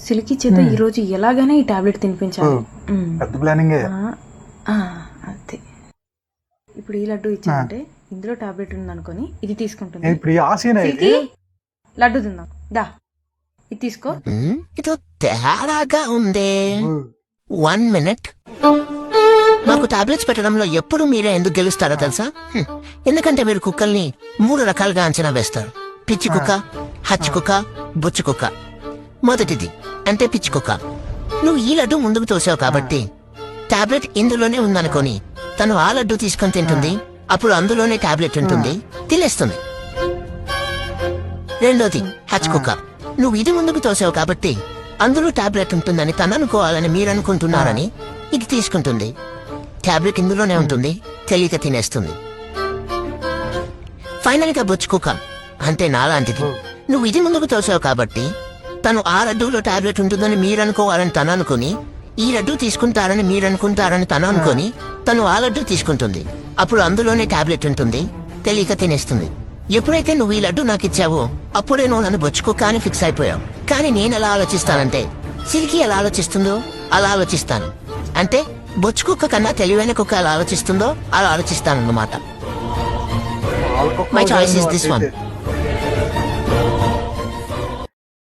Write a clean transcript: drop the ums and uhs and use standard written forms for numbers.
సిలికి చేత ఈ రోజు ఎలాగైనా ఈ టాబ్లెట్ తినిపించాలి. పెద్ద ప్లానింగ్. అంతే. ఇప్పుడు ఈ లడ్డు ఇచ్చానంటే ఇందులో టాబ్లెట్ ఉంది అనుకొని ఇది తీసుకుంటుంది. ఇప్పుడు ఈ ఆశీన సిలికి లడ్డు తిందాం దా, ఇది తీసుకో. ఇది తేడాగా ఉందే. 1 minute. మాకు టాబ్లెట్స్ పెట్టడంలో ఎప్పుడు మీరే ఎందుకు గెలుస్తారో తెలుసా? ఎందుకంటే మీరు కుక్కల్ని 3 రకాలుగా అంచనా వేస్తారు. పిచ్చి కుక్క, హచ్చి కుక్క, బొచ్చు కుక్క. మొదటిది అంటే పిచ్చి కుక్క. నువ్వు ఈ లడ్డు ముందుకు తోసావు కాబట్టి టాబ్లెట్ ఇందులోనే ఉందనుకొని తను ఆ లడ్డు తీసుకొని తింటుంది. అప్పుడు అందులోనే టాబ్లెట్ ఉంటుంది, తినేస్తుంది. రెండోది హచ్ కుక్క. నువ్వు ఇది ముందుకు తోసావు కాబట్టి అందులో టాబ్లెట్ ఉంటుందని తను అనుకోవాలని మీరు అనుకుంటున్నారని ఇది తీసుకుంటుంది. టాబ్లెట్ ఇందులోనే ఉంటుంది, తెలియక తినేస్తుంది. ఫైనల్ గా బొచ్చు కుక్క అంటే నాలాంటిది. నువ్వు ఇది ముందుకు తోసావు కాబట్టి తను ఆ లడ్డూలో టాబ్లెట్ ఉంటుందని మీరు అనుకోవాలని తను అనుకుని, ఈ లడ్డు తీసుకుంటారని మీరు అనుకుంటారని తను అనుకొని తను ఆ లడ్డు తీసుకుంటుంది. అప్పుడు అందులోనే టాబ్లెట్ ఉంటుంది, తెలియక తినేస్తుంది. ఎప్పుడైతే నువ్వు ఈ లడ్డు నాకు ఇచ్చావో అప్పుడే నువ్వు నన్ను బొచ్చుకుక్క అని ఫిక్స్ అయిపోయావు. కానీ నేను ఎలా ఆలోచిస్తానంటే సిరికి ఎలా ఆలోచిస్తుందో అలా ఆలోచిస్తాను. అంటే బొచ్చుకుక్క కన్నా తెలివైన కుక్క ఎలా ఆలోచిస్తుందో అలా ఆలోచిస్తానన్నమాట. My choice is this one.